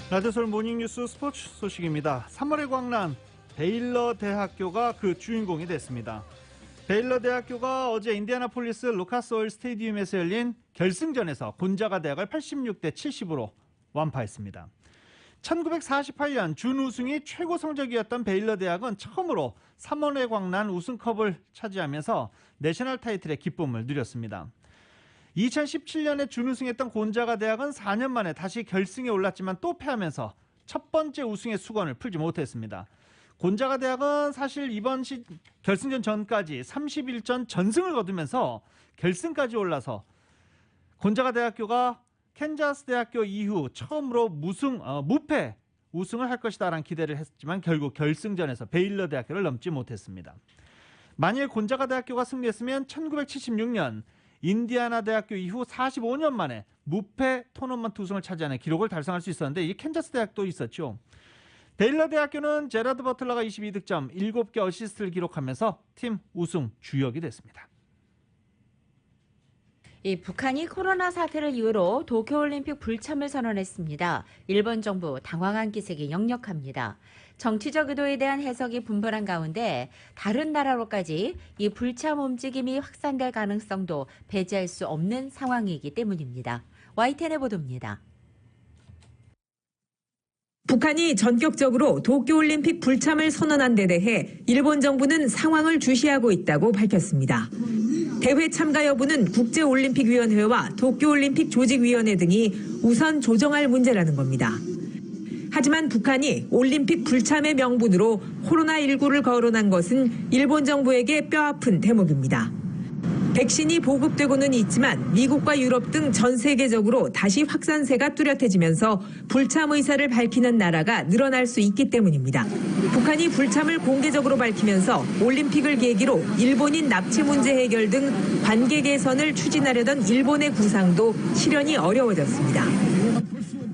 라디오서울 모닝뉴스 스포츠 소식입니다. 3월의 광란 베일러 대학교가 그 주인공이 됐습니다. 베일러 대학교가 어제 인디애나폴리스 루카스 오일 스테디움에서 열린 결승전에서 곤자가 대학을 86대 70으로 완파했습니다. 1948년 준우승이 최고 성적이었던 베일러 대학은 처음으로 3월의 광란 우승컵을 차지하면서 내셔널 타이틀의 기쁨을 누렸습니다. 2017년에 준우승했던 곤자가 대학은 4년 만에 다시 결승에 올랐지만 또 패하면서 첫 번째 우승의 수건을 풀지 못했습니다. 곤자가 대학은 사실 이번 결승전 전까지 31전 전승을 거두면서 결승까지 올라서 곤자가 대학교가 캔자스 대학교 이후 처음으로 무패 우승을 할 것이다라는 기대를 했지만 결국 결승전에서 베일러 대학교를 넘지 못했습니다. 만일 곤자가 대학교가 승리했으면 1976년 인디애나 대학교 이후 45년 만에 무패 토너먼트 우승을 차지하는 기록을 달성할 수 있었는데 이 캔자스 대학도 있었죠. 베일러 대학교는 제라드 버틀러가 22득점, 7개 어시스트를 기록하면서 팀 우승 주역이 됐습니다. 북한이 코로나 사태를 이유로 도쿄올림픽 불참을 선언했습니다. 일본 정부 당황한 기색이 역력합니다. 정치적 의도에 대한 해석이 분분한 가운데 다른 나라로까지 이 불참 움직임이 확산될 가능성도 배제할 수 없는 상황이기 때문입니다. YTN의 보도입니다. 북한이 전격적으로 도쿄올림픽 불참을 선언한 데 대해 일본 정부는 상황을 주시하고 있다고 밝혔습니다. 대회 참가 여부는 국제올림픽위원회와 도쿄올림픽 조직위원회 등이 우선 조정할 문제라는 겁니다. 하지만 북한이 올림픽 불참의 명분으로 코로나19를 거론한 것은 일본 정부에게 뼈아픈 대목입니다. 백신이 보급되고는 있지만 미국과 유럽 등 전 세계적으로 다시 확산세가 뚜렷해지면서 불참 의사를 밝히는 나라가 늘어날 수 있기 때문입니다. 북한이 불참을 공개적으로 밝히면서 올림픽을 계기로 일본인 납치 문제 해결 등 관계 개선을 추진하려던 일본의 구상도 실현이 어려워졌습니다.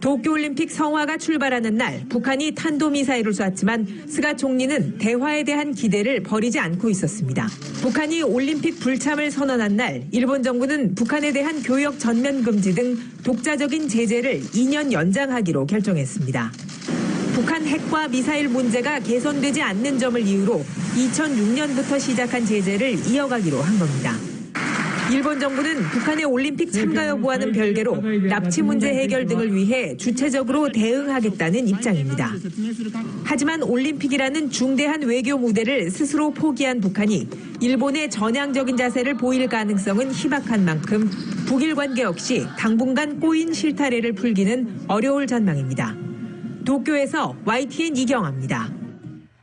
도쿄올림픽 성화가 출발하는 날 북한이 탄도미사일을 쐈지만 스가 총리는 대화에 대한 기대를 버리지 않고 있었습니다. 북한이 올림픽 불참을 선언한 날 일본 정부는 북한에 대한 교역 전면 금지 등 독자적인 제재를 2년 연장하기로 결정했습니다. 북한 핵과 미사일 문제가 개선되지 않는 점을 이유로 2006년부터 시작한 제재를 이어가기로 한 겁니다. 일본 정부는 북한의 올림픽 참가 여부와는 별개로 납치 문제 해결 등을 위해 주체적으로 대응하겠다는 입장입니다. 하지만 올림픽이라는 중대한 외교 무대를 스스로 포기한 북한이 일본의 전향적인 자세를 보일 가능성은 희박한 만큼 북일 관계 역시 당분간 꼬인 실타래를 풀기는 어려울 전망입니다. 도쿄에서 YTN 이경아입니다.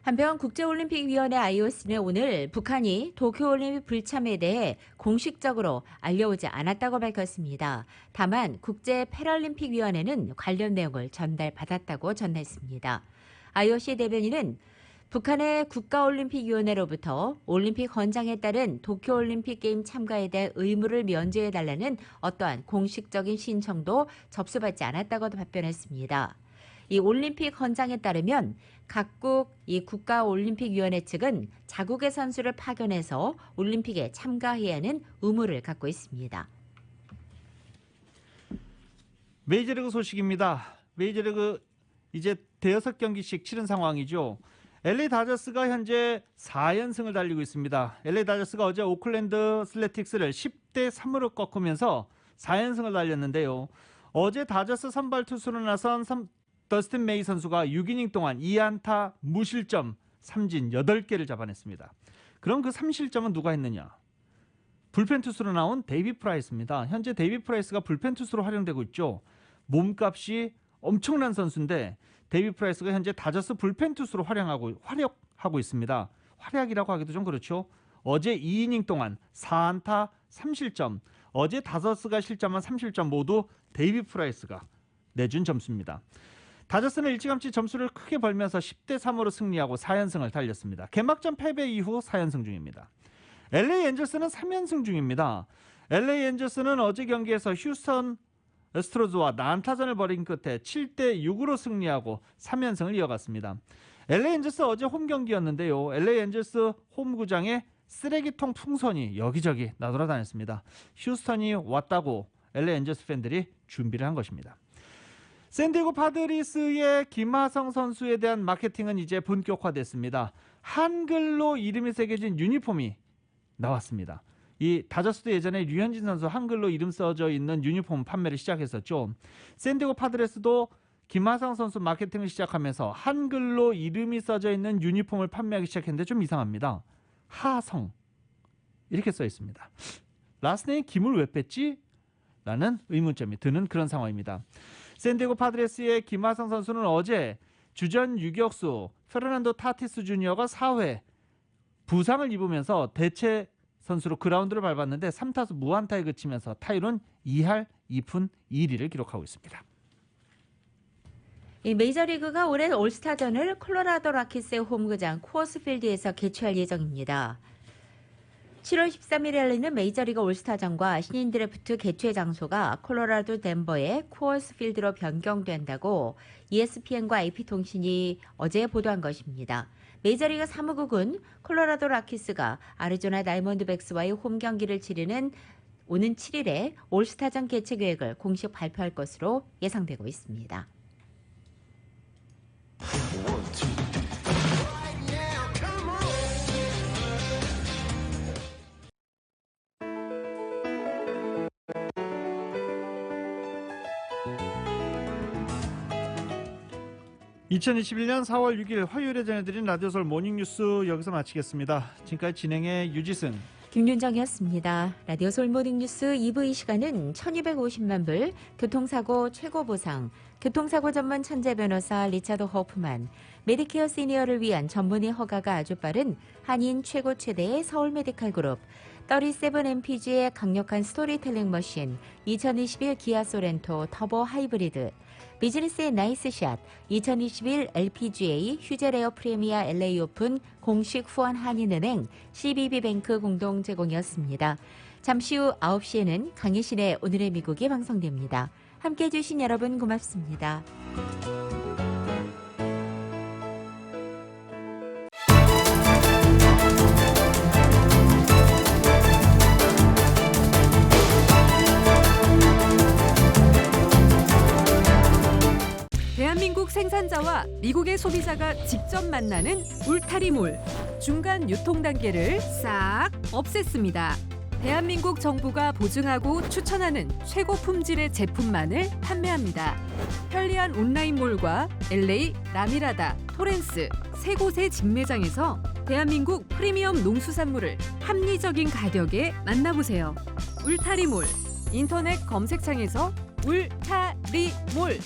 한편 국제올림픽위원회 IOC는 오늘 북한이 도쿄올림픽 불참에 대해 공식적으로 알려오지 않았다고 밝혔습니다. 다만 국제패럴림픽위원회는 관련 내용을 전달받았다고 전했습니다. IOC 대변인은 북한의 국가올림픽위원회로부터 올림픽 헌장에 따른 도쿄올림픽 게임 참가에 대한 의무를 면제해달라는 어떠한 공식적인 신청도 접수받지 않았다고도 답변했습니다. 이 올림픽 헌장에 따르면 각국 이 국가올림픽위원회 측은 자국의 선수를 파견해서 올림픽에 참가해야 하는 의무를 갖고 있습니다. 메이저리그 소식입니다. 메이저리그 이제 대여섯 경기씩 치른 상황이죠. LA 다저스가 현재 4연승을 달리고 있습니다. LA 다저스가 어제 오클랜드 슬래틱스를 10대 3으로 꺾으면서 4연승을 달렸는데요. 어제 다저스 선발 투수로 나선 더스틴 메이 선수가 6이닝 동안 2안타 무실점 3진 8개를 잡아냈습니다. 그럼 그 3실점은 누가 했느냐? 불펜 투수로 나온 데이비 프라이스입니다. 현재 데이비 프라이스가 불펜 투수로 활용되고 있죠. 몸값이 엄청난 선수인데 데이비 프라이스가 현재 다저스 불펜 투수로 활약하고 있습니다. 활약이라고 하기도 좀 그렇죠. 어제 2이닝 동안 4안타 3실점, 어제 다저스가 실점한 3실점 모두 데이비 프라이스가 내준 점수입니다. 다저스는 일찌감치 점수를 크게 벌면서 10대 3으로 승리하고 4연승을 달렸습니다. 개막전 패배 이후 4연승 중입니다. LA 엔젤스는 3연승 중입니다. LA 엔젤스는 어제 경기에서 휴스턴 애스트로즈와 난타전을 벌인 끝에 7대 6으로 승리하고 3연승을 이어갔습니다. LA 엔젤스 어제 홈 경기였는데요. LA 엔젤스 홈구장에 쓰레기통 풍선이 여기저기 나돌아다녔습니다. 휴스턴이 왔다고 LA 엔젤스 팬들이 준비를 한 것입니다. 샌디에고 파드리스의 김하성 선수에 대한 마케팅은 이제 본격화됐습니다. 한글로 이름이 새겨진 유니폼이 나왔습니다. 이 다저스도 예전에 류현진 선수 한글로 이름 써져 있는 유니폼 판매를 시작했었죠. 샌디에고 파드레스도 김하성 선수 마케팅을 시작하면서 한글로 이름이 써져 있는 유니폼을 판매하기 시작했는데 좀 이상합니다. 하성 이렇게 써 있습니다. 라스네임 김을 왜 뺐지? 라는 의문점이 드는 그런 상황입니다. 샌디에고 파드레스의 김하성 선수는 어제 주전 유격수 페르난도 타티스 주니어가 4회 부상을 입으면서 대체 선수로 그라운드를 밟았는데 3타수 무안타에 그치면서 타율은 2할 2푼 2리를 기록하고 있습니다. 이 메이저리그가 올해 올스타전을 콜로라도 라키스의 홈구장 코어스필드에서 개최할 예정입니다. 7월 13일에 열리는 메이저리그 올스타전과 신인 드래프트 개최 장소가 콜로라도 덴버의 코어스필드로 변경된다고 ESPN과 AP통신이 어제 보도한 것입니다. 메이저리그 사무국은 콜로라도 라키스가 아리조나 다이몬드백스와의 홈 경기를 치르는 오는 7일에 올스타전 개최 계획을 공식 발표할 것으로 예상되고 있습니다. 2021년 4월 6일 화요일에 전해드린 라디오서울 모닝뉴스 여기서 마치겠습니다. 지금까지 진행의 유지승, 김윤정이었습니다. 라디오 서울 모닝뉴스 2부 이 시간은 1250만 불, 교통사고 최고 보상, 교통사고 전문 천재 변호사 리차드 호프만, 메디케어 시니어를 위한 전문의 허가가 아주 빠른 한인 최고 최대의 서울 메디칼 그룹, 37MPG의 강력한 스토리텔링 머신, 2021 기아 소렌토 터보 하이브리드, 비즈니스의 나이스샷, 2021 LPGA 휴재레어 프리미아 LA 오픈 공식 후원 한인은행, CBB뱅크 공동 제공이었습니다. 잠시 후 9시에는 강희신의 오늘의 미국이 방송됩니다. 함께해 주신 여러분 고맙습니다. 대한민국 생산자와 미국의 소비자가 직접 만나는 울타리몰. 중간 유통 단계를 싹 없앴습니다. 대한민국 정부가 보증하고 추천하는 최고 품질의 제품만을 판매합니다. 편리한 온라인몰과 LA, 라미라다, 토렌스 세 곳의 직매장에서 대한민국 프리미엄 농수산물을 합리적인 가격에 만나보세요. 울타리몰. 인터넷 검색창에서 울타리몰